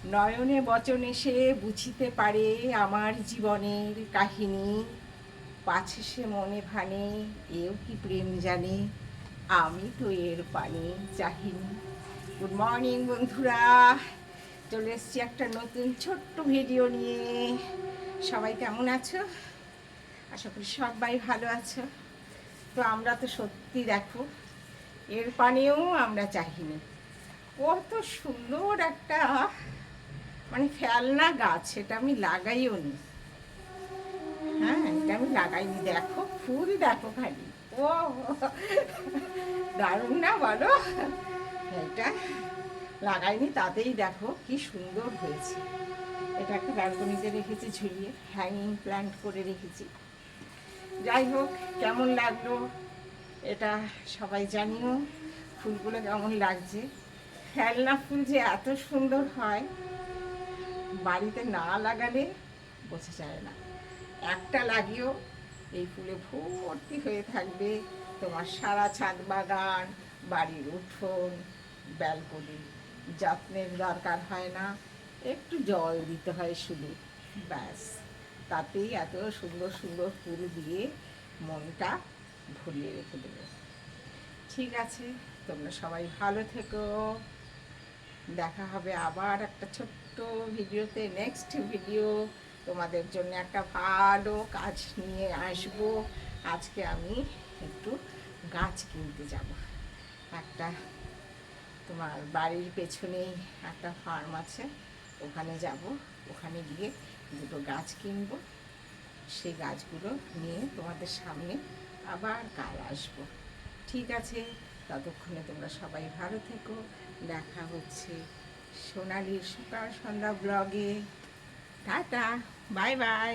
নয়নে বচনে সে বুঝিতে পারে আমার জীবনের কাহিনী, পাছে সে মনে ভানে এও কি প্রেম জানে, আমি তো এর পানে চাহিনি। গুড মর্নিং বন্ধুরা, চলে এসছি একটা নতুন ছোট্ট ভিডিও নিয়ে। সবাই কেমন আছো? আশা করি সবাই ভালো আছো। তো আমরা তো সত্যি দেখো এর পানেও আমরা চাহিনি। কত সুন্দর একটা মানে ফেলনা গাছ, এটা আমি লাগাইও নি। হ্যাঁ, এটা আমি লাগাইনি। দেখো ফুল দেখো খালি, ও দারুণ না বলো? এটা লাগাইনি, তাতেই দেখো কি সুন্দর হয়েছে। এটা একটা ব্যালকনিতে রেখেছি ঝুলিয়ে, হ্যাঙ্গিং প্ল্যান্ট করে রেখেছি। যাই হোক, কেমন লাগলো এটা সবাই জানিও। ফুলগুলো কেমন লাগছে। খেলনা ফুল যে এত সুন্দর হয়, বাড়িতে না লাগালে বোঝা যায় না। একটা লাগিয়েও এই ফুলে ভর্তি হয়ে থাকবে তোমার সারা ছাদ বাগান, বাড়ির উঠোন, ব্যালকনি। যত্নের দরকার হয় না, একটু জল দিতে হয় শুধু, ব্যাস। তাতেই এত সুন্দর সুন্দর ফুল দিয়ে মনটা ভরিয়ে রেখে দেবে। ঠিক আছে, তোমরা সবাই ভালো থেকো। দেখা হবে আবার একটা ছোট্ট ভিডিওতে। নেক্সট ভিডিও তোমাদের জন্য একটা ভালো কাজ নিয়ে আসব। আজকে আমি একটু গাছ কিনতে যাব। একটা তোমার বাড়ির পেছনেই একটা ফার্ম আছে, ওখানে যাব। ওখানে গিয়ে দুটো গাছ কিনবো। সেই গাছগুলো নিয়ে তোমাদের সামনে আবার কাল আসবো। ঠিক আছে, ততক্ষণে তোমরা সবাই ভালো থেকো। দেখা হচ্ছে সোনালির সকাল সন্ধ্যা ব্লগে। Tata, bye bye.